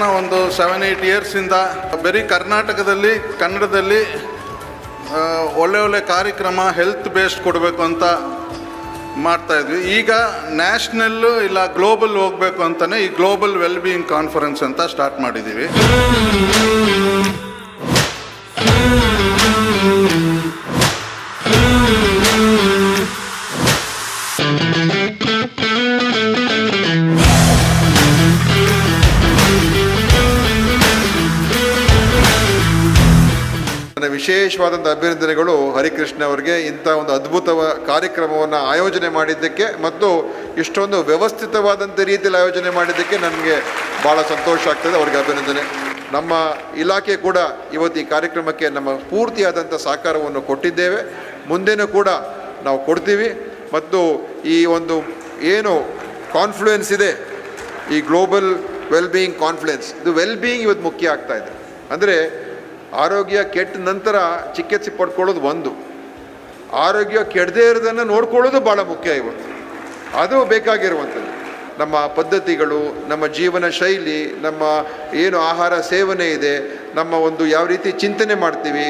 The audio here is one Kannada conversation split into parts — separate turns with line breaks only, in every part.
ಸುಮಾರಿನ ಒಂದು 7-8 ಇಯರ್ಸಿಂದ ಬರೀ ಕರ್ನಾಟಕದಲ್ಲಿ ಕನ್ನಡದಲ್ಲಿ ಒಳ್ಳೆ ಕಾರ್ಯಕ್ರಮ ಹೆಲ್ತ್ ಬೇಸ್ಡ್ ಕೊಡಬೇಕು ಅಂತ ಮಾಡ್ತಾಯಿದ್ವಿ. ಈಗ ನ್ಯಾಷನಲ್ಲು ಇಲ್ಲ ಗ್ಲೋಬಲ್ ಹೋಗಬೇಕು ಅಂತಲೇ ಈ ಗ್ಲೋಬಲ್ ವೆಲ್ಬೀಯಿಂಗ್ ಕಾನ್ಫರೆನ್ಸ್ ಅಂತ ಸ್ಟಾರ್ಟ್ ಮಾಡಿದ್ದೀವಿ.
ವಿಶೇಷವಾದಂಥ ಅಭಿನಂದನೆಗಳು ಹರಿಕೃಷ್ಣ ಅವರಿಗೆ ಇಂಥ ಒಂದು ಅದ್ಭುತ ಕಾರ್ಯಕ್ರಮವನ್ನು ಆಯೋಜನೆ ಮಾಡಿದ್ದಕ್ಕೆ ಮತ್ತು ಇಷ್ಟೊಂದು ವ್ಯವಸ್ಥಿತವಾದಂಥ ರೀತಿಯಲ್ಲಿ ಆಯೋಜನೆ ಮಾಡಿದ್ದಕ್ಕೆ ನನಗೆ ಭಾಳ ಸಂತೋಷ ಆಗ್ತದೆ. ಅವರಿಗೆ ಅಭಿನಂದನೆ. ನಮ್ಮ ಇಲಾಖೆ ಕೂಡ ಇವತ್ತು ಈ ಕಾರ್ಯಕ್ರಮಕ್ಕೆ ನಮ್ಮ ಪೂರ್ತಿಯಾದಂಥ ಸಹಕಾರವನ್ನು ಕೊಟ್ಟಿದ್ದೇವೆ, ಮುಂದೆನೂ ಕೂಡ ನಾವು ಕೊಡ್ತೀವಿ. ಮತ್ತು ಈ ಒಂದು ಏನು ಕಾನ್ಫ್ಲುಯೆನ್ಸ್ ಇದೆ, ಈ ಗ್ಲೋಬಲ್ ವೆಲ್ಬೀಯಿಂಗ್ ಕಾನ್ಫ್ಲುಯೆನ್ಸ್, ಇದು ವೆಲ್ಬೀಯಿಂಗ್ ಇವತ್ತು ಮುಖ್ಯ ಆಗ್ತಾ ಇದೆ. ಅಂದರೆ ಆರೋಗ್ಯ ಕೆಟ್ಟ ನಂತರ ಚಿಕಿತ್ಸೆ ಪಡ್ಕೊಳ್ಳೋದು ಒಂದು, ಆರೋಗ್ಯ ಕೆಡದೇ ಇರೋದನ್ನು ನೋಡ್ಕೊಳ್ಳೋದು ಭಾಳ ಮುಖ್ಯ ಇವತ್ತು. ಅದು ಬೇಕಾಗಿರುವಂಥದ್ದು. ನಮ್ಮ ಪದ್ಧತಿಗಳು, ನಮ್ಮ ಜೀವನ ಶೈಲಿ, ನಮ್ಮ ಏನು ಆಹಾರ ಸೇವನೆ ಇದೆ, ನಮ್ಮ ಒಂದು ಯಾವ ರೀತಿ ಚಿಂತನೆ ಮಾಡ್ತೀವಿ,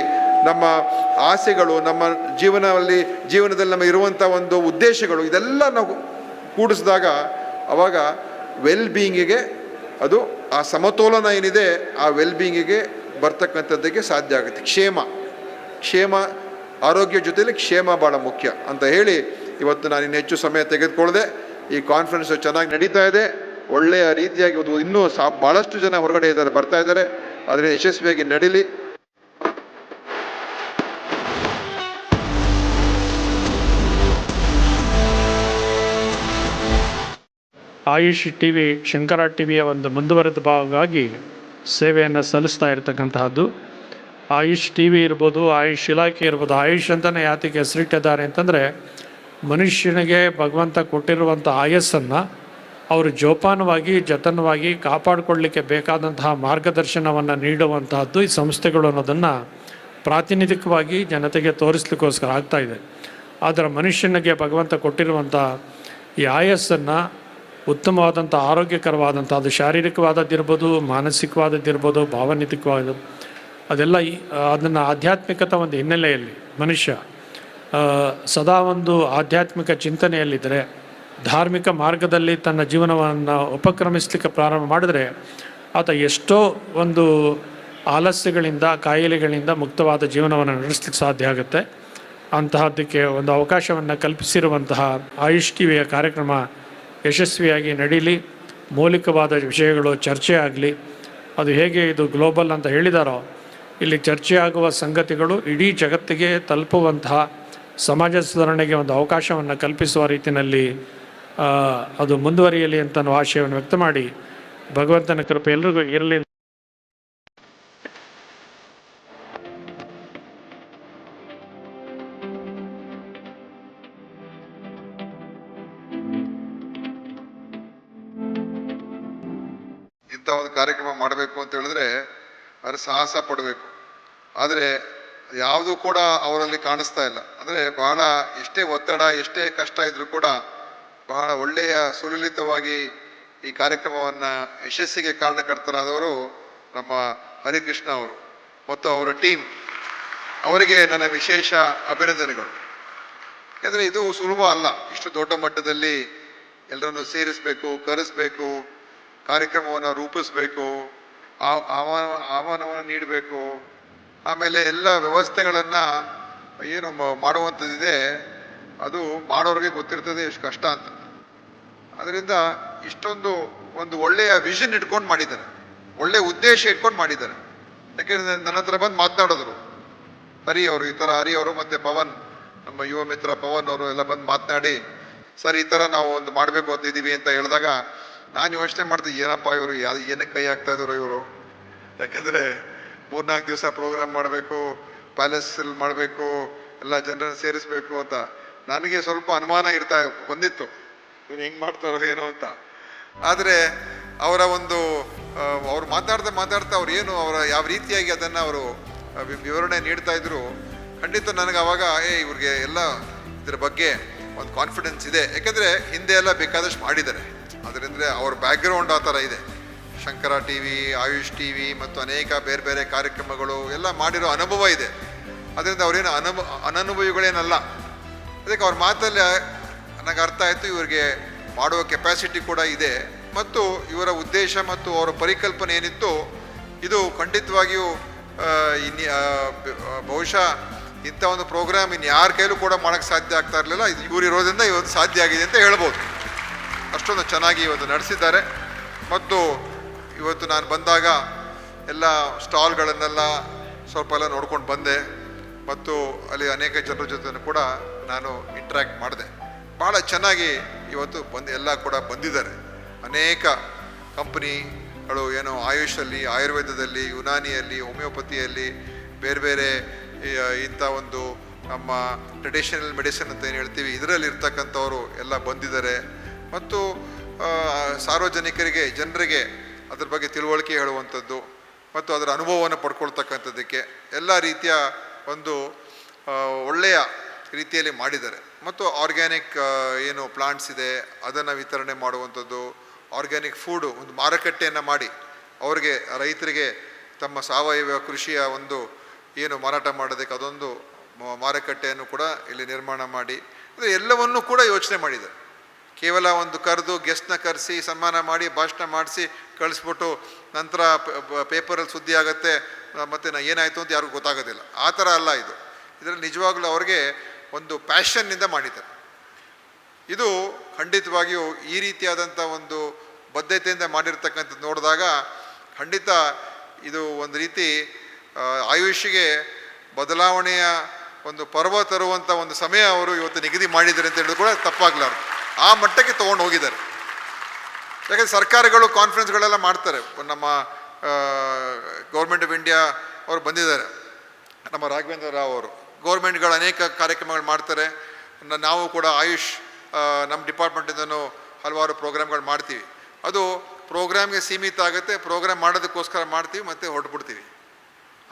ನಮ್ಮ ಆಸೆಗಳು, ನಮ್ಮ ಜೀವನದಲ್ಲಿ ನಮ್ಮ ಇರುವಂಥ ಒಂದು ಉದ್ದೇಶಗಳು, ಇದೆಲ್ಲ ನಾವು ಕೂಡಿಸಿದಾಗ ಅವಾಗ ವೆಲ್ಬೀಯಿಂಗಿಗೆ ಅದು ಆ ಸಮತೋಲನ ಏನಿದೆ ಆ ವೆಲ್ಬೀಯಿಂಗಿಗೆ ಬರ್ತಕ್ಕಂಥದ್ದಕ್ಕೆ ಸಾಧ್ಯ ಆಗುತ್ತೆ. ಕ್ಷೇಮ ಆರೋಗ್ಯ ಜೊತೆಯಲ್ಲಿ ಕ್ಷೇಮ ಭಾಳ ಮುಖ್ಯ ಅಂತ ಹೇಳಿ ಇವತ್ತು ನಾನು ಇನ್ನು ಹೆಚ್ಚು ಸಮಯ ತೆಗೆದುಕೊಳ್ಳದೆ ಈ ಕಾನ್ಫರೆನ್ಸ್ ಚೆನ್ನಾಗಿ ನಡೀತಾ ಇದೆ. ಒಳ್ಳೆಯ ರೀತಿಯಾಗಿ ಇನ್ನೂ ಭಾಳಷ್ಟು ಜನ ಹೊರಗಡೆ ಇದ್ದಾರೆ, ಬರ್ತಾ ಇದ್ದಾರೆ. ಆದರೆ ಯಶಸ್ವಿಯಾಗಿ ನಡೀಲಿ.
ಆಯುಷ್ ಟಿವಿ ಶಂಕರ ಟಿವಿಯ ಒಂದು ಮುಂದುವರೆದ ಭಾಗವಾಗಿ ಸೇವೆಯನ್ನು ಸಲ್ಲಿಸ್ತಾ ಇರತಕ್ಕಂತಹದ್ದು. ಆಯುಷ್ ಟಿವಿ ಇರ್ಬೋದು, ಆಯುಷ್ ಇಲಾಖೆ ಇರ್ಬೋದು. ಆಯುಷ್ ಅಂತಲೇ ಯಾತಕ್ಕೆ ಹೆಸರಿಟ್ಟಿದ್ದಾರೆ ಅಂತಂದರೆ, ಮನುಷ್ಯನಿಗೆ ಭಗವಂತ ಕೊಟ್ಟಿರುವಂಥ ಆಯಸ್ಸನ್ನು ಅವರು ಜೋಪಾನವಾಗಿ ಜತನವಾಗಿ ಕಾಪಾಡಿಕೊಳ್ಳಲಿಕ್ಕೆ ಬೇಕಾದಂತಹ ಮಾರ್ಗದರ್ಶನವನ್ನು ನೀಡುವಂತಹದ್ದು ಈ ಸಂಸ್ಥೆಗಳು ಅನ್ನೋದನ್ನು ಪ್ರಾತಿನಿಧಿಕವಾಗಿ ಜನತೆಗೆ ತೋರಿಸ್ಲಿಕ್ಕೋಸ್ಕರ ಆಗ್ತಾಯಿದೆ. ಆದರೆ ಮನುಷ್ಯನಿಗೆ ಭಗವಂತ ಕೊಟ್ಟಿರುವಂಥ ಈ ಆಯಸ್ಸನ್ನು ಉತ್ತಮವಾದಂಥ ಆರೋಗ್ಯಕರವಾದಂಥ, ಅದು ಶಾರೀರಿಕವಾದದ್ದಿರ್ಬೋದು, ಮಾನಸಿಕವಾದದ್ದಿರ್ಬೋದು, ಭಾವನೈತಿಕವಾದ, ಅದೆಲ್ಲ ಅದನ್ನು ಆಧ್ಯಾತ್ಮಿಕತ ಒಂದು ಹಿನ್ನೆಲೆಯಲ್ಲಿ ಮನುಷ್ಯ ಸದಾ ಒಂದು ಆಧ್ಯಾತ್ಮಿಕ ಚಿಂತನೆಯಲ್ಲಿದ್ದರೆ, ಧಾರ್ಮಿಕ ಮಾರ್ಗದಲ್ಲಿ ತನ್ನ ಜೀವನವನ್ನು ಉಪಕ್ರಮಿಸಲಿಕ್ಕೆ ಪ್ರಾರಂಭ ಮಾಡಿದ್ರೆ ಆತ ಎಷ್ಟೋ ಒಂದು ಆಲಸ್ಯಗಳಿಂದ, ಕಾಯಿಲೆಗಳಿಂದ ಮುಕ್ತವಾದ ಜೀವನವನ್ನು ನಡೆಸಲಿಕ್ಕೆ ಸಾಧ್ಯ ಆಗುತ್ತೆ. ಅಂತಹದ್ದಕ್ಕೆ ಒಂದು ಅವಕಾಶವನ್ನು ಕಲ್ಪಿಸಿರುವಂತಹ ಆಯುಷ್ ಟಿವಿಯ ಕಾರ್ಯಕ್ರಮ ಯಶಸ್ವಿಯಾಗಿ ನಡೀಲಿ. ಮೌಲಿಕವಾದ ವಿಷಯಗಳು ಚರ್ಚೆ ಆಗಲಿ. ಅದು ಹೇಗೆ ಇದು ಗ್ಲೋಬಲ್ ಅಂತ ಹೇಳಿದಾರೋ, ಇಲ್ಲಿ ಚರ್ಚೆಯಾಗುವ ಸಂಗತಿಗಳು ಇಡೀ ಜಗತ್ತಿಗೆ ತಲುಪುವಂತಹ ಸಮಾಜ ಸುಧಾರಣೆಗೆ ಒಂದು ಅವಕಾಶವನ್ನು ಕಲ್ಪಿಸುವ ರೀತಿಯಲ್ಲಿ ಅದು ಮುಂದುವರಿಯಲಿ ಅಂತ ಆಶಯವನ್ನು ವ್ಯಕ್ತ ಮಾಡಿ, ಭಗವಂತನ ಕೃಪೆ ಎಲ್ರಿಗೂ ಇರಲಿ.
ಇಂಥ ಒಂದು ಕಾರ್ಯಕ್ರಮ ಮಾಡಬೇಕು ಅಂತ ಹೇಳಿದ್ರೆ ಅವರು ಸಾಹಸ ಪಡಬೇಕು. ಆದರೆ ಯಾವುದೂ ಕೂಡ ಅವರಲ್ಲಿ ಕಾಣಿಸ್ತಾ ಇಲ್ಲ. ಅಂದರೆ ಬಹಳ ಎಷ್ಟೇ ಒತ್ತಡ, ಎಷ್ಟೇ ಕಷ್ಟ ಇದ್ರೂ ಕೂಡ ಬಹಳ ಒಳ್ಳೆಯ ಸುಲಲಿತವಾಗಿ ಈ ಕಾರ್ಯಕ್ರಮವನ್ನು ಯಶಸ್ಸಿಗೆ ಕಾರಣಕರ್ತರಾದವರು ನಮ್ಮ ಹರಿಕೃಷ್ಣ ಅವರು ಮತ್ತು ಅವರ ಟೀಮ್. ಅವರಿಗೆ ನನ್ನ ವಿಶೇಷ ಅಭಿನಂದನೆಗಳು. ಯಾಕಂದರೆ ಇದು ಸುಲಭ ಅಲ್ಲ. ಇಷ್ಟು ದೊಡ್ಡ ಮಟ್ಟದಲ್ಲಿ ಎಲ್ಲರನ್ನು ಸೇರಿಸಬೇಕು, ಕರೆಸಬೇಕು, ಕಾರ್ಯಕ್ರಮವನ್ನು ರೂಪಿಸಬೇಕು, ಆಹ್ವಾನವನ್ನು ನೀಡಬೇಕು, ಆಮೇಲೆ ಎಲ್ಲ ವ್ಯವಸ್ಥೆಗಳನ್ನು ಏನು ಮಾಡುವಂಥದ್ದಿದೆ ಅದು ಮಾಡೋರಿಗೆ ಗೊತ್ತಿರ್ತದೆ ಎಷ್ಟು ಕಷ್ಟ ಅಂತ. ಅದರಿಂದ ಇಷ್ಟೊಂದು ಒಂದು ಒಳ್ಳೆಯ ವಿಷನ್ ಇಟ್ಕೊಂಡು ಮಾಡಿದ್ದಾರೆ, ಒಳ್ಳೆಯ ಉದ್ದೇಶ ಇಟ್ಕೊಂಡು ಮಾಡಿದ್ದಾರೆ. ಯಾಕೆಂದರೆ ನನ್ನ ಹತ್ರ ಬಂದು ಮಾತನಾಡಿದ್ರು ಹರಿ ಅವರು ಮತ್ತು ಪವನ್, ನಮ್ಮ ಯುವ ಮಿತ್ರ ಪವನ್ ಅವರು ಎಲ್ಲ ಬಂದು ಮಾತನಾಡಿ, ಸರ್ ಈ ಥರ ನಾವು ಒಂದು ಮಾಡಬೇಕು ಅಂತಿದ್ದೀವಿ ಅಂತ ಹೇಳಿದಾಗ ನಾನು ಯೋಚನೆ ಮಾಡ್ತೀನಿ, ಏನಪ್ಪ ಇವರು ಏನಕ್ಕೆ ಕೈ ಹಾಕ್ತಾ ಇದ್ರು ಇವರು. ಯಾಕಂದರೆ 3-4 ದಿವಸ ಪ್ರೋಗ್ರಾಮ್ ಮಾಡಬೇಕು, ಪ್ಯಾಲೇಸಲ್ಲಿ ಮಾಡಬೇಕು, ಎಲ್ಲ ಜನರನ್ನು ಸೇರಿಸ್ಬೇಕು ಅಂತ ನನಗೆ ಸ್ವಲ್ಪ ಅನುಮಾನ ಬಂದಿತ್ತು, ಇವ್ರು ಹೆಂಗೆ ಮಾಡ್ತಾರೋ ಏನೋ ಅಂತ. ಆದರೆ ಅವರ ಒಂದು ಅವ್ರು ಮಾತಾಡ್ತಾ ಅವ್ರು ಏನು ಅವರ ಯಾವ ರೀತಿಯಾಗಿ ಅದನ್ನು ಅವರು ವಿವರಣೆ ನೀಡ್ತಾ ಇದ್ರು, ಖಂಡಿತ ನನಗೆ ಅವಾಗ ಇವ್ರಿಗೆ ಎಲ್ಲ ಇದ್ರ ಬಗ್ಗೆ ಒಂದು ಕಾನ್ಫಿಡೆನ್ಸ್ ಇದೆ. ಯಾಕಂದರೆ ಹಿಂದೆ ಎಲ್ಲ ಬೇಕಾದಷ್ಟು ಮಾಡಿದ್ದಾರೆ. ಅದರಿಂದ ಅವ್ರ ಬ್ಯಾಕ್ಗ್ರೌಂಡ್ ಆ ಥರ ಇದೆ. Shankara T V, Ayush T V ಮತ್ತು ಅನೇಕ ಬೇರೆ ಬೇರೆ ಕಾರ್ಯಕ್ರಮಗಳು ಎಲ್ಲ ಮಾಡಿರೋ ಅನುಭವ ಇದೆ. ಅದರಿಂದ ಅವರೇನು ಅನನುಭವಿಗಳೇನಲ್ಲ. ಅದಕ್ಕೆ ಅವ್ರ ಮಾತಲ್ಲಿ ನನಗೆ ಅರ್ಥ ಆಯಿತು, ಇವರಿಗೆ ಮಾಡುವ ಕೆಪಾಸಿಟಿ ಕೂಡ ಇದೆ ಮತ್ತು ಇವರ ಉದ್ದೇಶ ಮತ್ತು ಅವರ ಪರಿಕಲ್ಪನೆ ಏನಿತ್ತು ಇದು ಖಂಡಿತವಾಗಿಯೂ ಬಹುಶಃ ಇಂಥ ಒಂದು ಪ್ರೋಗ್ರಾಮ್ ಇನ್ನು ಯಾರ ಕೈಲೂ ಕೂಡ ಮಾಡೋಕ್ಕೆ ಸಾಧ್ಯ ಆಗ್ತಾ ಇರಲಿಲ್ಲ. ಇದು ಇವರು ಇರೋದ್ರಿಂದ ಇವತ್ತು ಸಾಧ್ಯ ಆಗಿದೆ ಅಂತ ಹೇಳ್ಬೋದು. ಅಷ್ಟೊಂದು ಚೆನ್ನಾಗಿ ಇವತ್ತು ನಡೆಸಿದ್ದಾರೆ. ಮತ್ತು ಇವತ್ತು ನಾನು ಬಂದಾಗ ಎಲ್ಲ ಸ್ಟಾಲ್ಗಳನ್ನೆಲ್ಲ ಸ್ವಲ್ಪ ಎಲ್ಲ ನೋಡ್ಕೊಂಡು ಬಂದೆ ಮತ್ತು ಅಲ್ಲಿ ಅನೇಕ ಜನರ ಜೊತೆ ಕೂಡ ನಾನು ಇಂಟ್ರ್ಯಾಕ್ಟ್ ಮಾಡಿದೆ. ಭಾಳ ಚೆನ್ನಾಗಿ ಇವತ್ತು ಎಲ್ಲ ಕೂಡ ಬಂದಿದ್ದಾರೆ. ಅನೇಕ ಕಂಪ್ನಿಗಳು ಏನೋ ಆಯುಷಲ್ಲಿ, ಆಯುರ್ವೇದದಲ್ಲಿ, ಯುನಾನಿಯಲ್ಲಿ, ಹೋಮಿಯೋಪತಿಯಲ್ಲಿ, ಬೇರೆ ಬೇರೆ ಇಂಥ ಒಂದು ನಮ್ಮ ಟ್ರೆಡಿಷನಲ್ ಮೆಡಿಸಿನ್ ಅಂತ ಏನು ಹೇಳ್ತೀವಿ ಇದರಲ್ಲಿ ಇರ್ತಕ್ಕಂಥವರು ಎಲ್ಲ ಬಂದಿದ್ದಾರೆ. ಮತ್ತು ಸಾರ್ವಜನಿಕರಿಗೆ, ಜನರಿಗೆ ಅದ್ರ ಬಗ್ಗೆ ತಿಳುವಳಿಕೆ ಹೇಳುವಂಥದ್ದು ಮತ್ತು ಅದರ ಅನುಭವವನ್ನು ಪಡ್ಕೊಳ್ತಕ್ಕಂಥದ್ದಕ್ಕೆ ಎಲ್ಲ ರೀತಿಯ ಒಂದು ಒಳ್ಳೆಯ ರೀತಿಯಲ್ಲಿ ಮಾಡಿದ್ದಾರೆ. ಮತ್ತು ಆರ್ಗ್ಯಾನಿಕ್ ಏನು ಪ್ಲಾಂಟ್ಸ್ ಇದೆ ಅದನ್ನು ವಿತರಣೆ ಮಾಡುವಂಥದ್ದು, ಆರ್ಗ್ಯಾನಿಕ್ ಫುಡು ಒಂದು ಮಾರುಕಟ್ಟೆಯನ್ನು ಮಾಡಿ ಅವರಿಗೆ, ರೈತರಿಗೆ ತಮ್ಮ ಸಾವಯವ ಕೃಷಿಯ ಒಂದು ಏನು ಮಾರಾಟ ಮಾಡೋದಕ್ಕೆ ಅದೊಂದು ಮಾರುಕಟ್ಟೆಯನ್ನು ಕೂಡ ಇಲ್ಲಿ ನಿರ್ಮಾಣ ಮಾಡಿ ಅಂದರೆ ಎಲ್ಲವನ್ನೂ ಕೂಡ ಯೋಚನೆ ಮಾಡಿದ್ದಾರೆ. ಕೇವಲ ಒಂದು ಕರೆದು ಗೆಸ್ಟ್ನ ಕರೆಸಿ ಸನ್ಮಾನ ಮಾಡಿ ಭಾಷಣ ಮಾಡಿಸಿ ಕಳಿಸ್ಬಿಟ್ಟು ನಂತರ ಪೇಪರಲ್ಲಿ ಸುದ್ದಿ ಆಗುತ್ತೆ ಮತ್ತು ಏನಾಯಿತು ಅಂತ ಯಾರಿಗೂ ಗೊತ್ತಾಗೋದಿಲ್ಲ. ಆ ಥರ ಅಲ್ಲ ಇದು. ಇದರಲ್ಲಿ ನಿಜವಾಗ್ಲೂ ಅವ್ರಿಗೆ ಒಂದು ಪ್ಯಾಷನ್ನಿಂದ ಮಾಡಿದ್ದಾರೆ. ಇದು ಖಂಡಿತವಾಗಿಯೂ ಈ ರೀತಿಯಾದಂಥ ಒಂದು ಬದ್ಧತೆಯಿಂದ ಮಾಡಿರ್ತಕ್ಕಂಥದ್ದು ನೋಡಿದಾಗ ಖಂಡಿತ ಇದು ಒಂದು ರೀತಿ ಆಯುಷಿಗೆ ಬದಲಾವಣೆಯ ಒಂದು ಪರ್ವ ತರುವಂಥ ಒಂದು ಸಮಯ ಅವರು ಇವತ್ತು ನಿಗದಿ ಮಾಡಿದ್ದಾರೆ ಅಂತ ಹೇಳಿದ್ರು ಕೂಡ ತಪ್ಪಾಗಲಾರ್ದು. ಆ ಮಟ್ಟಕ್ಕೆ ತೊಗೊಂಡು ಹೋಗಿದ್ದಾರೆ. ಯಾಕಂದರೆ ಸರ್ಕಾರಗಳು ಕಾನ್ಫರೆನ್ಸ್ಗಳೆಲ್ಲ ಮಾಡ್ತಾರೆ. ನಮ್ಮ ಗೌರ್ಮೆಂಟ್ ಆಫ್ ಇಂಡಿಯಾ ಅವರು ಬಂದಿದ್ದಾರೆ, ನಮ್ಮ ರಾಘವೇಂದ್ರ ರಾವ್ ಅವರು. ಗೌರ್ಮೆಂಟ್ಗಳು ಅನೇಕ ಕಾರ್ಯಕ್ರಮಗಳು ಮಾಡ್ತಾರೆ. ನಾವು ಕೂಡ ಆಯುಷ್ ನಮ್ಮ ಡಿಪಾರ್ಟ್ಮೆಂಟಿಂದನೂ ಹಲವಾರು ಪ್ರೋಗ್ರಾಮ್ಗಳು ಮಾಡ್ತೀವಿ. ಅದು ಪ್ರೋಗ್ರಾಮ್ಗೆ ಸೀಮಿತ ಆಗುತ್ತೆ. ಪ್ರೋಗ್ರಾಮ್ ಮಾಡೋದಕ್ಕೋಸ್ಕರ ಮಾಡ್ತೀವಿ ಮತ್ತು ಹೊರಟ್ಬಿಡ್ತೀವಿ.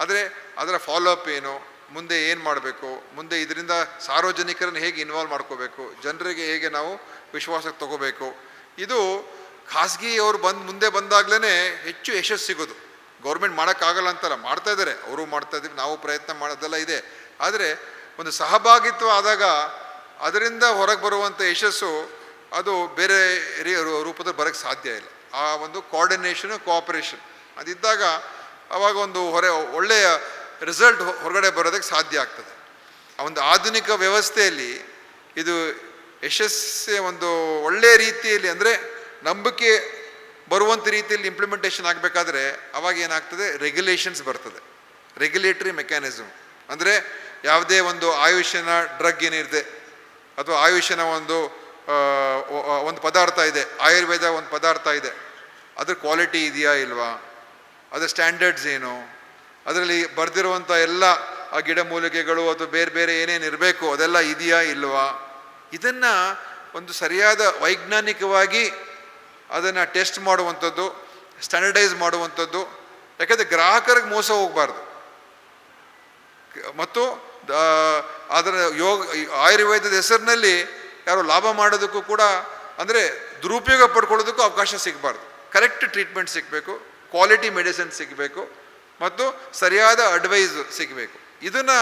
ಆದರೆ ಅದರ ಫಾಲೋಅಪ್ ಏನು, ಮುಂದೆ ಏನು ಮಾಡಬೇಕು, ಮುಂದೆ ಇದರಿಂದ ಸಾರ್ವಜನಿಕರನ್ನು ಹೇಗೆ ಇನ್ವಾಲ್ವ್ ಮಾಡ್ಕೋಬೇಕು, ಜನರಿಗೆ ಹೇಗೆ ನಾವು ವಿಶ್ವಾಸಕ್ಕೆ ತಗೋಬೇಕು, ಇದು ಖಾಸಗಿಯವರು ಮುಂದೆ ಬಂದಾಗಲೇ ಹೆಚ್ಚು ಯಶಸ್ಸು ಸಿಗೋದು. ಗೌರ್ಮೆಂಟ್ ಮಾಡೋಕ್ಕಾಗಲ್ಲ ಅಂತಲ್ಲ, ಮಾಡ್ತಾಯಿದ್ದಾರೆ, ಅವರು ಮಾಡ್ತಾಯಿದ್ದೀವಿ, ನಾವು ಪ್ರಯತ್ನ ಮಾಡೋದೆಲ್ಲ ಇದೆ. ಆದರೆ ಒಂದು ಸಹಭಾಗಿತ್ವ ಆದಾಗ ಅದರಿಂದ ಹೊರಗೆ ಬರುವಂಥ ಯಶಸ್ಸು ಅದು ಬೇರೆ ರೂಪದಲ್ಲಿ ಬರೋಕ್ಕೆ ಸಾಧ್ಯ ಇಲ್ಲ. ಆ ಒಂದು ಕೋಆರ್ಡಿನೇಷನು, ಕೋಆಪರೇಷನ್ ಅದಿದ್ದಾಗ ಆವಾಗ ಒಂದು ಒಳ್ಳೆಯ ರಿಸಲ್ಟ್ ಹೊರಗಡೆ ಬರೋದಕ್ಕೆ ಸಾಧ್ಯ ಆಗ್ತದೆ. ಆ ಒಂದು ಆಧುನಿಕ ವ್ಯವಸ್ಥೆಯಲ್ಲಿ ಇದು ಯಶಸ್ಸೇ ಒಂದು ಒಳ್ಳೆಯ ರೀತಿಯಲ್ಲಿ ಅಂದರೆ ನಂಬಿಕೆ ಬರುವಂಥ ರೀತಿಯಲ್ಲಿ ಇಂಪ್ಲಿಮೆಂಟೇಷನ್ ಆಗಬೇಕಾದ್ರೆ ಅವಾಗ ಏನಾಗ್ತದೆ, ರೆಗ್ಯುಲೇಷನ್ಸ್ ಬರ್ತದೆ, ರೆಗ್ಯುಲೇಟರಿ ಮೆಕ್ಯಾನಿಸಮ್. ಅಂದರೆ ಯಾವುದೇ ಒಂದು ಆಯುಷನ ಡ್ರಗ್ ಏನಿದೆ ಅಥವಾ ಆಯುಷನ ಒಂದು ಪದಾರ್ಥ ಇದೆ, ಆಯುರ್ವೇದ ಒಂದು ಪದಾರ್ಥ ಇದೆ, ಅದ್ರ ಕ್ವಾಲಿಟಿ ಇದೆಯಾ ಇಲ್ವಾ, ಅದರ ಸ್ಟ್ಯಾಂಡರ್ಡ್ಸ್ ಏನು, ಅದರಲ್ಲಿ ಬರೆದಿರುವಂಥ ಎಲ್ಲ ಆ ಗಿಡಮೂಲಿಕೆಗಳು ಅಥವಾ ಬೇರೆ ಬೇರೆ ಏನೇನು ಇರಬೇಕು ಅದೆಲ್ಲ ಇದೆಯಾ ಇಲ್ವಾ, ಇದನ್ನು ಒಂದು ಸರಿಯಾದ ವೈಜ್ಞಾನಿಕವಾಗಿ ಅದನ್ನು ಟೆಸ್ಟ್ ಮಾಡುವಂಥದ್ದು, ಸ್ಟ್ಯಾಂಡರ್ಡೈಸ್ ಮಾಡುವಂಥದ್ದು. ಯಾಕಂದರೆ ಗ್ರಾಹಕರಿಗೆ ಮೋಸ ಹೋಗಬಾರ್ದು. ಮತ್ತು ಅದರ ಆಯುರ್ವೇದದ ಹೆಸರಿನಲ್ಲಿ ಯಾರು ಲಾಭ ಮಾಡೋದಕ್ಕೂ ಕೂಡ ಅಂದರೆ ದುರುಪಯೋಗ ಪಡ್ಕೊಳ್ಳೋದಕ್ಕೂ ಅವಕಾಶ ಸಿಗಬಾರ್ದು. ಕರೆಕ್ಟ್ ಟ್ರೀಟ್ಮೆಂಟ್ ಸಿಗಬೇಕು, ಕ್ವಾಲಿಟಿ ಮೆಡಿಸಿನ್ ಸಿಗಬೇಕು ಮತ್ತು ಸರಿಯಾದ ಅಡ್ವೈಸ್ ಸಿಗಬೇಕು. ಇದನ್ನು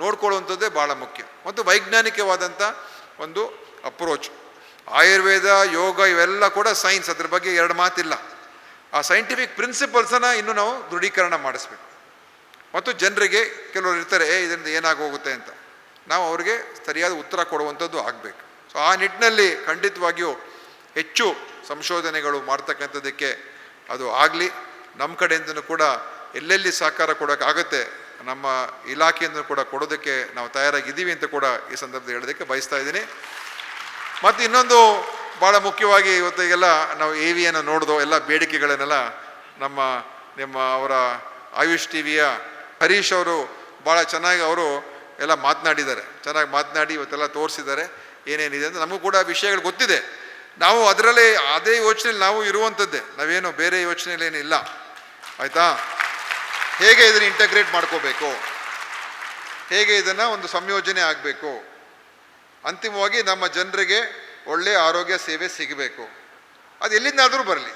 ನೋಡ್ಕೊಳ್ಳುವಂಥದ್ದೇ ಭಾಳ ಮುಖ್ಯ. ಮತ್ತು ವೈಜ್ಞಾನಿಕವಾದಂಥ ಒಂದು ಅಪ್ರೋಚ್. ಆಯುರ್ವೇದ, ಯೋಗ ಇವೆಲ್ಲ ಕೂಡ ಸೈನ್ಸ್, ಅದ್ರ ಬಗ್ಗೆ ಎರಡು ಮಾತಿಲ್ಲ. ಆ ಸೈಂಟಿಫಿಕ್ ಪ್ರಿನ್ಸಿಪಲ್ಸನ್ನು ಇನ್ನೂ ನಾವು ದೃಢೀಕರಣ ಮಾಡಿಸ್ಬೇಕು. ಮತ್ತು ಜನರಿಗೆ ಕೆಲವರು ಇರ್ತಾರೆ, ಇದರಿಂದ ಏನಾಗೋಗುತ್ತೆ ಅಂತ, ನಾವು ಅವ್ರಿಗೆ ಸರಿಯಾದ ಉತ್ತರ ಕೊಡುವಂಥದ್ದು ಆಗಬೇಕು. ಸೊ ಆ ನಿಟ್ಟಿನಲ್ಲಿ ಖಂಡಿತವಾಗಿಯೂ ಹೆಚ್ಚು ಸಂಶೋಧನೆಗಳು ಮಾಡ್ತಕ್ಕಂಥದ್ದಕ್ಕೆ ಅದು ಆಗಲಿ. ನಮ್ಮ ಕಡೆಯಿಂದನೂ ಕೂಡ ಎಲ್ಲೆಲ್ಲಿ ಸಹಕಾರ ಕೊಡೋಕ್ಕಾಗತ್ತೆ ನಮ್ಮ ಇಲಾಖೆಯಿಂದ ಕೂಡ ಕೊಡೋದಕ್ಕೆ ನಾವು ತಯಾರಾಗಿದ್ದೀವಿ ಅಂತ ಕೂಡ ಈ ಸಂದರ್ಭದಲ್ಲಿ ಹೇಳೋದಕ್ಕೆ ಬಯಸ್ತಾ ಇದ್ದೀನಿ. ಮತ್ತು ಇನ್ನೊಂದು ಭಾಳ ಮುಖ್ಯವಾಗಿ ಇವತ್ತಿಗೆಲ್ಲ ನಾವು AVಯನ್ನು ನೋಡಿದೋ ಎಲ್ಲ ಬೇಡಿಕೆಗಳನ್ನೆಲ್ಲ ನಿಮ್ಮ ಅವರ ಆಯುಷ್ ಟಿವಿಯ ಹರೀಶ್ ಅವರು ಭಾಳ ಚೆನ್ನಾಗಿ ಅವರು ಎಲ್ಲ ಮಾತನಾಡಿದ್ದಾರೆ. ಚೆನ್ನಾಗಿ ಮಾತನಾಡಿ ಇವತ್ತೆಲ್ಲ ತೋರಿಸಿದ್ದಾರೆ ಏನೇನಿದೆ ಅಂತ. ನಮಗೂ ಕೂಡ ವಿಷಯಗಳು ಗೊತ್ತಿದೆ. ನಾವು ಅದರಲ್ಲೇ ಅದೇ ಯೋಚನೆಯಲ್ಲಿ ನಾವು ಇರುವಂಥದ್ದೇ, ನಾವೇನು ಬೇರೆ ಯೋಚನೆಯಲ್ಲೇನಿಲ್ಲ. ಆಯಿತಾ? ಹೇಗೆ ಇದನ್ನು ಇಂಟಗ್ರೇಟ್ ಮಾಡ್ಕೋಬೇಕು, ಹೇಗೆ ಇದನ್ನು ಒಂದು ಸಂಯೋಜನೆ ಆಗಬೇಕು, ಅಂತಿಮವಾಗಿ ನಮ್ಮ ಜನರಿಗೆ ಒಳ್ಳೆಯ ಆರೋಗ್ಯ ಸೇವೆ ಸಿಗಬೇಕು. ಅದು ಎಲ್ಲಿಂದಾದರೂ ಬರಲಿ,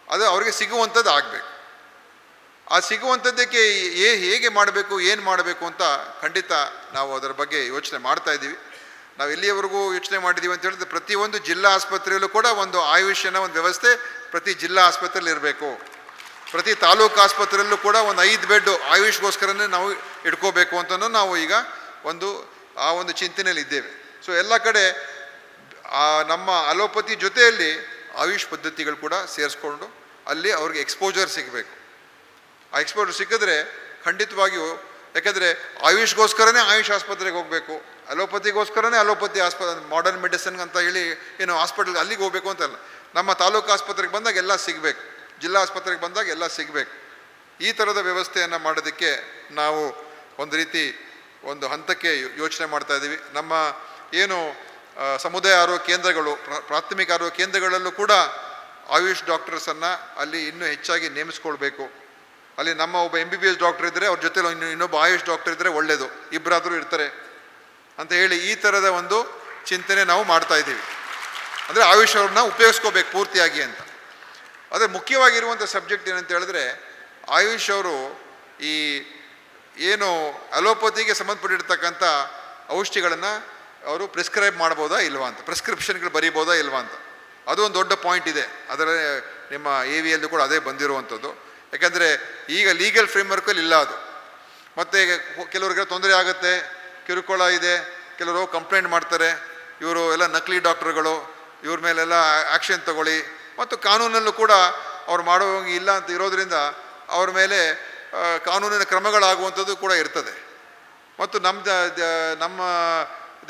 ಅದು ಅವರಿಗೆ ಸಿಗುವಂಥದ್ದು ಆಗಬೇಕು. ಆ ಸಿಗುವಂಥದ್ದಕ್ಕೆ ಹೇಗೆ ಮಾಡಬೇಕು, ಏನು ಮಾಡಬೇಕು ಅಂತ ಖಂಡಿತ ನಾವು ಅದರ ಬಗ್ಗೆ ಯೋಚನೆ ಮಾಡ್ತಾ ಇದ್ದೀವಿ. ನಾವು ಎಲ್ಲಿಯವರೆಗೂ ಯೋಚನೆ ಮಾಡಿದ್ದೀವಿ ಅಂತ ಹೇಳಿದ್ರೆ, ಪ್ರತಿಯೊಂದು ಜಿಲ್ಲಾ ಆಸ್ಪತ್ರೆಯಲ್ಲೂ ಕೂಡ ಒಂದು ಆಯುಷ್ಯನ ಒಂದು ವ್ಯವಸ್ಥೆ ಪ್ರತಿ ಜಿಲ್ಲಾ ಆಸ್ಪತ್ರೆಯಲ್ಲಿ ಇರಬೇಕು. ಪ್ರತಿ ತಾಲೂಕು ಆಸ್ಪತ್ರೆಯಲ್ಲೂ ಕೂಡ ಒಂದು 5 ಬೆಡ್ ಆಯುಷ್ಗೋಸ್ಕರನೇ ನಾವು ಇಟ್ಕೋಬೇಕು ಅಂತಲೂ ನಾವು ಈಗ ಆ ಒಂದು ಚಿಂತನೆಯಲ್ಲಿ ಇದ್ದೇವೆ. ಸೊ ಎಲ್ಲ ಕಡೆ ನಮ್ಮ ಅಲೋಪತಿ ಜೊತೆಯಲ್ಲಿ ಆಯುಷ್ ಪದ್ಧತಿಗಳು ಕೂಡ ಸೇರಿಸ್ಕೊಂಡು ಅಲ್ಲಿ ಅವ್ರಿಗೆ ಎಕ್ಸ್ಪೋಜರ್ ಸಿಗಬೇಕು. ಆ ಎಕ್ಸ್ಪೋಜರ್ ಸಿಕ್ಕಿದ್ರೆ ಖಂಡಿತವಾಗಿಯೂ, ಯಾಕಂದರೆ ಆಯುಷ್ಗೋಸ್ಕರನೇ ಆಯುಷ್ ಆಸ್ಪತ್ರೆಗೆ ಹೋಗಬೇಕು, ಅಲೋಪತಿಗೋಸ್ಕರನೇ ಅಲೋಪತಿ ಮಾಡರ್ನ್ ಮೆಡಿಸಿನ್ ಅಂತ ಹೇಳಿ ಏನು ಹಾಸ್ಪಿಟಲ್ ಅಲ್ಲಿಗೆ ಹೋಗಬೇಕು ಅಂತಲ್ಲ. ನಮ್ಮ ತಾಲೂಕು ಆಸ್ಪತ್ರೆಗೆ ಬಂದಾಗ ಎಲ್ಲ ಸಿಗಬೇಕು, ಜಿಲ್ಲಾ ಆಸ್ಪತ್ರೆಗೆ ಬಂದಾಗ ಎಲ್ಲ ಸಿಗಬೇಕು. ಈ ಥರದ ವ್ಯವಸ್ಥೆಯನ್ನು ಮಾಡೋದಕ್ಕೆ ನಾವು ಒಂದು ರೀತಿ ಒಂದು ಹಂತಕ್ಕೆ ಯೋಚನೆ ಮಾಡ್ತಾ ಇದ್ದೀವಿ. ನಮ್ಮ ಏನು ಸಮುದಾಯ ಆರೋಗ್ಯ ಕೇಂದ್ರಗಳು, ಪ್ರಾಥಮಿಕ ಆರೋಗ್ಯ ಕೇಂದ್ರಗಳಲ್ಲೂ ಕೂಡ ಆಯುಷ್ ಡಾಕ್ಟರ್ಸನ್ನು ಅಲ್ಲಿ ಇನ್ನೂ ಹೆಚ್ಚಾಗಿ ನೇಮಿಸ್ಕೊಳ್ಬೇಕು. ಅಲ್ಲಿ ನಮ್ಮ ಒಬ್ಬ MBBS ಡಾಕ್ಟರ್ ಇದ್ದರೆ ಅವ್ರ ಜೊತೆ ಇನ್ನೊಬ್ಬ ಆಯುಷ್ ಡಾಕ್ಟರ್ ಇದ್ದರೆ ಒಳ್ಳೆಯದು, ಇಬ್ಬರಾದರೂ ಇರ್ತಾರೆ ಅಂತ ಹೇಳಿ ಈ ಥರದ ಒಂದು ಚಿಂತನೆ ನಾವು ಮಾಡ್ತಾ ಇದ್ದೀವಿ. ಅಂದರೆ ಆಯುಷ್ ಅವ್ರನ್ನ ಉಪಯೋಗಿಸ್ಕೋಬೇಕು ಪೂರ್ತಿಯಾಗಿ ಅಂತ. ಆದರೆ ಮುಖ್ಯವಾಗಿರುವಂಥ ಸಬ್ಜೆಕ್ಟ್ ಏನಂತ ಹೇಳಿದ್ರೆ, ಆಯುಷ್ ಅವರು ಈ ಏನು ಅಲೋಪತಿಗೆ ಸಂಬಂಧಪಟ್ಟಿರ್ತಕ್ಕಂಥ ಔಷಧಿಗಳನ್ನು ಅವರು ಪ್ರಿಸ್ಕ್ರೈಬ್ ಮಾಡ್ಬೋದಾ ಇಲ್ವಾ ಅಂತ, ಪ್ರಿಸ್ಕ್ರಿಪ್ಷನ್ಗಳು ಬರೀಬೋದಾ ಇಲ್ವಾ ಅಂತ. ಅದು ಒಂದು ದೊಡ್ಡ ಪಾಯಿಂಟ್ ಇದೆ. ಅದರಲ್ಲಿ ನಿಮ್ಮ AVLದ್ದು ಕೂಡ ಅದೇ ಬಂದಿರುವಂಥದ್ದು. ಯಾಕಂದರೆ ಈಗ ಲೀಗಲ್ ಫ್ರೇಮ್ವರ್ಕಲ್ಲಿ ಇಲ್ಲ ಅದು. ಮತ್ತು ಕೆಲವ್ರಿಗೆ ತೊಂದರೆ ಆಗುತ್ತೆ, ಕಿರುಕುಳ ಇದೆ, ಕೆಲವರು ಕಂಪ್ಲೇಂಟ್ ಮಾಡ್ತಾರೆ, ಇವರು ಎಲ್ಲ ನಕಲಿ ಡಾಕ್ಟ್ರುಗಳು, ಇವ್ರ ಮೇಲೆಲ್ಲ ಆ್ಯಕ್ಷನ್ ತಗೊಳ್ಳಿ, ಮತ್ತು ಕಾನೂನಲ್ಲೂ ಕೂಡ ಅವ್ರು ಮಾಡೋಂಗೆ ಇಲ್ಲ ಅಂತ ಇರೋದರಿಂದ ಅವ್ರ ಮೇಲೆ ಕಾನೂನಿನ ಕ್ರಮಗಳಾಗುವಂಥದ್ದು ಕೂಡ ಇರ್ತದೆ. ಮತ್ತು ನಮ್ಮ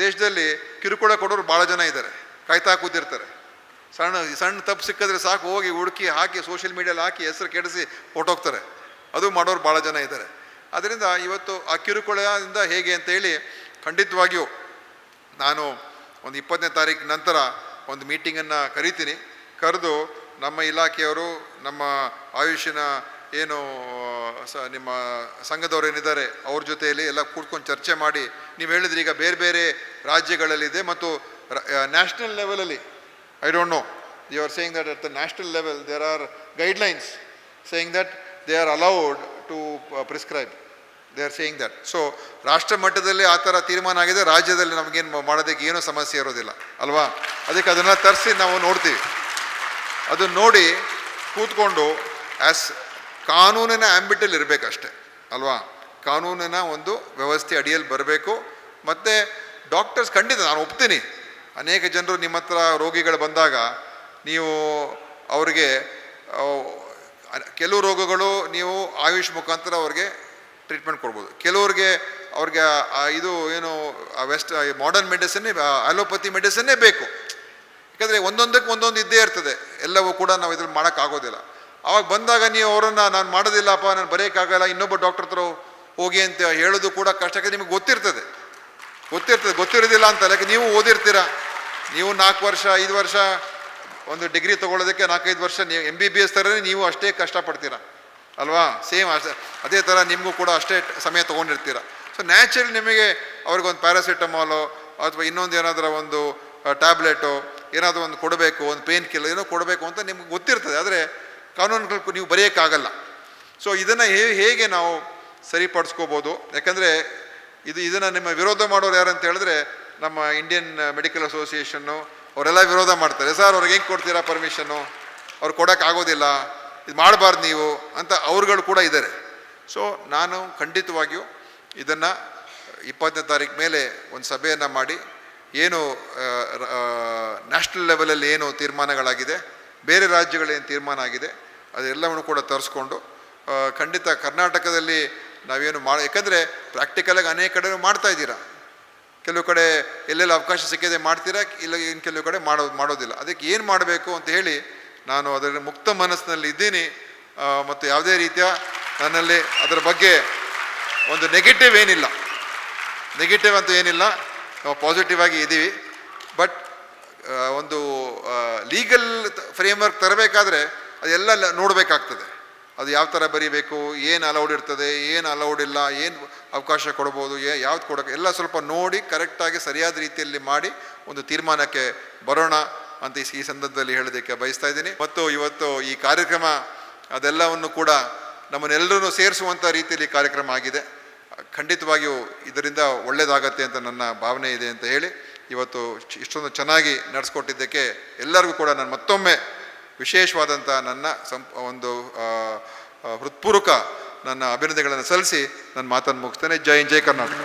ದೇಶದಲ್ಲಿ ಕಿರುಕುಳ ಕೊಡೋರು ಭಾಳ ಜನ ಇದ್ದಾರೆ, ಕಾಯ್ತಾ ಕೂತಿರ್ತಾರೆ. ಸಣ್ಣ ತಪ್ಪು ಸಿಕ್ಕಿದ್ರೆ ಸಾಕು, ಹೋಗಿ ಹುಡುಕಿ ಹಾಕಿ ಸೋಷಿಯಲ್ ಮೀಡಿಯಲ್ಲಿ ಹಾಕಿ ಹೆಸರು ಕೆಡಿಸಿ ಹೊರಟೋಗ್ತಾರೆ. ಅದು ಮಾಡೋರು ಭಾಳ ಜನ ಇದ್ದಾರೆ. ಅದರಿಂದ ಇವತ್ತು ಆ ಕಿರುಕುಳದಿಂದ ಹೇಗೆ ಅಂತೇಳಿ ಖಂಡಿತವಾಗಿಯೂ ನಾನು ಒಂದು 20ನೇ ತಾರೀಕು ನಂತರ ಒಂದು ಮೀಟಿಂಗನ್ನು ಕರೆದು ನಮ್ಮ ಇಲಾಖೆಯವರು, ನಮ್ಮ ಆಯುಷಿನ ಏನು ನಿಮ್ಮ ಸಂಘದವ್ರು ಏನಿದ್ದಾರೆ ಅವ್ರ ಜೊತೆಯಲ್ಲಿ ಎಲ್ಲ ಕೂತ್ಕೊಂಡು ಚರ್ಚೆ ಮಾಡಿ, ನೀವು ಹೇಳಿದ್ರಿ ಈಗ ಬೇರೆ ಬೇರೆ ರಾಜ್ಯಗಳಲ್ಲಿದೆ ಮತ್ತು ನ್ಯಾಷನಲ್ ಲೆವೆಲಲ್ಲಿ, I don't know, you are saying that at the national level there are guidelines saying that they are allowed to prescribe. They are saying that. So ರಾಷ್ಟ್ರ ಮಟ್ಟದಲ್ಲಿ ಆ ಥರ ತೀರ್ಮಾನ ಆಗಿದೆ, ರಾಜ್ಯದಲ್ಲಿ ನಮಗೇನು ಮಾಡೋದಕ್ಕೆ ಏನೂ ಸಮಸ್ಯೆ ಇರೋದಿಲ್ಲ ಅಲ್ವಾ? ಅದಕ್ಕೆ ಅದನ್ನು ತರಿಸಿ ನಾವು ನೋಡ್ತೀವಿ. ಅದು ನೋಡಿ ಕೂತ್ಕೊಂಡು ಕಾನೂನಿನ ಆ್ಯಂಬಿಟಲ್ಲಿ ಇರಬೇಕಷ್ಟೆ ಅಲ್ವಾ? ಕಾನೂನಿನ ಒಂದು ವ್ಯವಸ್ಥೆ ಅಡಿಯಲ್ಲಿ ಬರಬೇಕು. ಮತ್ತು ಡಾಕ್ಟರ್ಸ್ ಖಂಡಿತ ನಾನು ಒಪ್ತೀನಿ, ಅನೇಕ ಜನರು ನಿಮ್ಮ ಹತ್ರ ರೋಗಿಗಳು ಬಂದಾಗ ನೀವು ಅವರಿಗೆ ಕೆಲವು ರೋಗಗಳು ನೀವು ಆಯುಷ್ ಮುಖಾಂತರ ಅವ್ರಿಗೆ ಟ್ರೀಟ್ಮೆಂಟ್ ಕೊಡ್ಬೋದು, ಕೆಲವ್ರಿಗೆ ಅವ್ರಿಗೆ ಇದು ಏನು ಮಾಡರ್ನ್ ಮೆಡಿಸಿನ್ನೇ, ಅಲೋಪತಿ ಮೆಡಿಸಿನ್ನೇ ಬೇಕು. ಯಾಕಂದರೆ ಒಂದೊಂದಕ್ಕೆ ಒಂದೊಂದು ಇದ್ದೇ ಇರ್ತದೆ, ಎಲ್ಲವೂ ಕೂಡ ನಾವು ಇದ್ರಲ್ಲಿ ಮಾಡೋಕ್ಕಾಗೋದಿಲ್ಲ. ಆವಾಗ ಬಂದಾಗ ನೀವು ಅವರನ್ನು ನಾನು ಮಾಡೋದಿಲ್ಲಪ್ಪ, ನಾನು ಬರೆಯೋಕ್ಕಾಗಲ್ಲ, ಇನ್ನೊಬ್ಬ ಡಾಕ್ಟರ್ ಹತ್ರ ಹೋಗಿ ಅಂತ ಹೇಳೋದು ಕೂಡ ಕಷ್ಟ. ಯಾಕಂದರೆ ನಿಮಗೆ ಗೊತ್ತಿರೋದಿಲ್ಲ ಅಂತ. ಯಾಕೆ ನೀವು ಓದಿರ್ತೀರ, ನೀವು 4 ವರ್ಷ 5 ವರ್ಷ ಒಂದು ಡಿಗ್ರಿ ತೊಗೊಳ್ಳೋದಕ್ಕೆ 4-5 ವರ್ಷ ನೀವು MBBS ಥರನೇ ನೀವು ಅಷ್ಟೇ ಕಷ್ಟಪಡ್ತೀರ ಅಲ್ವಾ? ಸೇಮ್ ಅದೇ ಥರ ನಿಮಗೂ ಕೂಡ ಅಷ್ಟೇ ಸಮಯ ತೊಗೊಂಡಿರ್ತೀರ. ಸೊ ನ್ಯಾಚುರಲಿ ನಿಮಗೆ ಅವ್ರಿಗೊಂದು ಪ್ಯಾರಾಸಿಟಮಾಲೋ ಅಥವಾ ಇನ್ನೊಂದು ಏನಾದರೂ ಒಂದು ಟ್ಯಾಬ್ಲೆಟೋ ಏನಾದರೂ ಒಂದು ಕೊಡಬೇಕು, ಒಂದು ಪೇನ್ ಕಿಲ್ಲರ್ ಏನೋ ಕೊಡಬೇಕು ಅಂತ ನಿಮ್ಗೆ ಗೊತ್ತಿರ್ತದೆ. ಆದರೆ ಕಾನೂನುಗಳು ನೀವು ಬರೆಯೋಕ್ಕಾಗಲ್ಲ. ಸೊ ಇದನ್ನು ಹೇಗೆ ನಾವು ಸರಿಪಡಿಸ್ಕೋಬೋದು? ಯಾಕಂದರೆ ಇದನ್ನು ನಿಮ್ಮ ವಿರೋಧ ಮಾಡೋರು ಯಾರು ಅಂತ ಹೇಳಿದ್ರೆ ನಮ್ಮ ಇಂಡಿಯನ್ ಮೆಡಿಕಲ್ ಅಸೋಸಿಯೇಷನ್ನು ಅವರೆಲ್ಲ ವಿರೋಧ ಮಾಡ್ತಾರೆ. ಸರ್ ಅವ್ರಿಗೆ ಹೆಂಗೆ ಕೊಡ್ತೀರಾ ಪರ್ಮಿಷನ್ನು, ಅವ್ರು ಕೊಡೋಕ್ಕಾಗೋದಿಲ್ಲ, ಇದು ಮಾಡಬಾರ್ದು ನೀವು ಅಂತ ಅವ್ರುಗಳು ಕೂಡ ಇದ್ದಾರೆ. ಸೊ ನಾನು ಖಂಡಿತವಾಗಿಯೂ ಇದನ್ನು 20ನೇ ತಾರೀಕು ಮೇಲೆ ಒಂದು ಸಭೆಯನ್ನು ಮಾಡಿ, ಏನು ನ್ಯಾಷನಲ್ ಲೆವೆಲಲ್ಲಿ ಏನು ತೀರ್ಮಾನಗಳಾಗಿದೆ, ಬೇರೆ ರಾಜ್ಯಗಳೇನು ತೀರ್ಮಾನ ಆಗಿದೆ ಅದೆಲ್ಲವನ್ನು ಕೂಡ ತರಿಸ್ಕೊಂಡು ಖಂಡಿತ ಕರ್ನಾಟಕದಲ್ಲಿ ನಾವೇನು ಯಾಕಂದರೆ ಪ್ರಾಕ್ಟಿಕಲಾಗಿ ಅನೇಕ ಕಡೆ ಮಾಡ್ತಾ ಇದ್ದೀರಾ, ಕೆಲವು ಕಡೆ ಎಲ್ಲೆಲ್ಲ ಅವಕಾಶ ಸಿಕ್ಕಿದೆ ಮಾಡ್ತೀರಾ, ಇಲ್ಲ ಇನ್ನು ಕೆಲವು ಕಡೆ ಮಾಡೋದಿಲ್ಲ. ಅದಕ್ಕೆ ಏನು ಮಾಡಬೇಕು ಅಂತ ಹೇಳಿ ನಾನು ಅದರ ಮುಕ್ತ ಮನಸ್ಸಿನಲ್ಲಿ ಇದ್ದೀನಿ. ಮತ್ತು ಯಾವುದೇ ರೀತಿಯ ನನ್ನಲ್ಲಿ ಅದರ ಬಗ್ಗೆ ಒಂದು ನೆಗೆಟಿವ್ ಅಂತೂ ಏನಿಲ್ಲ, ನಾವು ಪಾಸಿಟಿವ್ ಆಗಿ ಇದ್ದೀವಿ. ಬಟ್ ಒಂದು ಲೀಗಲ್ ಫ್ರೇಮ್ವರ್ಕ್ ತರಬೇಕಾದ್ರೆ ಅದೆಲ್ಲ ನೋಡಬೇಕಾಗ್ತದೆ. ಅದು ಯಾವ ಥರ ಬರೀಬೇಕು, ಏನು ಅಲೌಡ್ ಇರ್ತದೆ, ಏನು ಅಲೌಡ್ ಇಲ್ಲ, ಏನು ಅವಕಾಶ ಕೊಡ್ಬೋದು, ಯಾವ್ದು ಕೊಡೋಕ್ಕೆ ಎಲ್ಲ ಸ್ವಲ್ಪ ನೋಡಿ ಕರೆಕ್ಟಾಗಿ ಸರಿಯಾದ ರೀತಿಯಲ್ಲಿ ಮಾಡಿ ಒಂದು ತೀರ್ಮಾನಕ್ಕೆ ಬರೋಣ. ಅಂತ ಈ ಸಂದರ್ಭದಲ್ಲಿ ಹೇಳೋದಕ್ಕೆ ಬಯಸ್ತಾ ಇದ್ದೀನಿ. ಮತ್ತು ಇವತ್ತು ಈ ಕಾರ್ಯಕ್ರಮ ಅದೆಲ್ಲವನ್ನು ಕೂಡ ನಮ್ಮನ್ನೆಲ್ಲರೂ ಸೇರಿಸುವಂಥ ರೀತಿಯಲ್ಲಿ ಕಾರ್ಯಕ್ರಮ ಆಗಿದೆ. ಖಂಡಿತವಾಗಿಯೂ ಇದರಿಂದ ಒಳ್ಳೆಯದಾಗತ್ತೆ ಅಂತ ನನ್ನ ಭಾವನೆ ಇದೆ ಅಂತ ಹೇಳಿ ಇವತ್ತು ಇಷ್ಟೊಂದು ಚೆನ್ನಾಗಿ ನಡೆಸ್ಕೊಟ್ಟಿದ್ದಕ್ಕೆ ಎಲ್ಲರಿಗೂ ಕೂಡ ನಾನು ಮತ್ತೊಮ್ಮೆ ವಿಶೇಷವಾದಂಥ ನನ್ನ ಒಂದು ಹೃತ್ಪೂರ್ವಕ ನನ್ನ ಅಭಿನಂದನೆಗಳನ್ನು ಸಲ್ಲಿಸಿ ನನ್ನ ಮಾತನ್ನು ಮುಗಿಸ್ತೇನೆ. ಜೈ ಹಿಂದ್, ಜೈ ಕರ್ನಾಟಕ.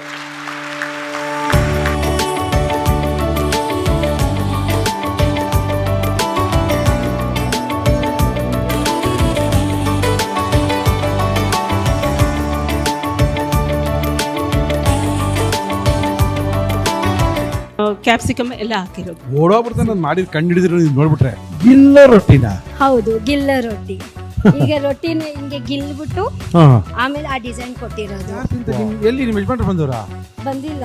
ಕ್ಯಾಪ್ಸಿಕಮ್ ಎಲ್ಲ ಹಾಕಿರೋದು.
ಓಡೋಗ್ಬಿಡ್ತಾನೆ ನಾನು ಮಾಡಿದ್ ಕಂಡು ಹಿಡಿದಿರೋ ನೋಡ್ಬಿಟ್ರೆ ಗಿಲ್ಲ ರೊಟ್ಟಿನ.
ಹೌದು, ಗಿಲ್ಲ ರೊಟ್ಟಿ. ಈಗ ರೊಟ್ಟಿನ ಹಿಂಗೆ ಗಿಲ್ಬಿಟ್ಟು ಆಮೇಲೆ ಆ ಡಿಸೈನ್ ಕೊಟ್ಟಿರೋದು.
ಎಲ್ಲಿ ನಿಮ್ಮ ಯಜಮಾನ್ರು ಬಂದವರಾ?
ಬಂದಿಲ್ಲ,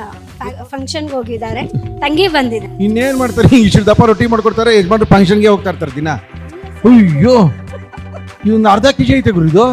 ಫಂಕ್ಷನ್ಗೆ ಹೋಗಿದ್ದಾರೆ. ತಂಗಿ ಬಂದಿದೆ.
ಇನ್ನೇನ್ ಮಾಡ್ತಾರೆ, ಇಷ್ಟು ದಪ್ಪ ರೊಟ್ಟಿ ಮಾಡ್ಕೊಡ್ತಾರೆ, ಯಜಮಾನ್ರು ಫಂಕ್ಷನ್ಗೆ ಹೋಗ್ತಾ ಇರ್ತಾರೆ ದಿನ. ಅಯ್ಯೋ, ಇವನ್ ಅರ್ಧ ಕೆಜಿ ಐತೆ ಗುರು ಇದು.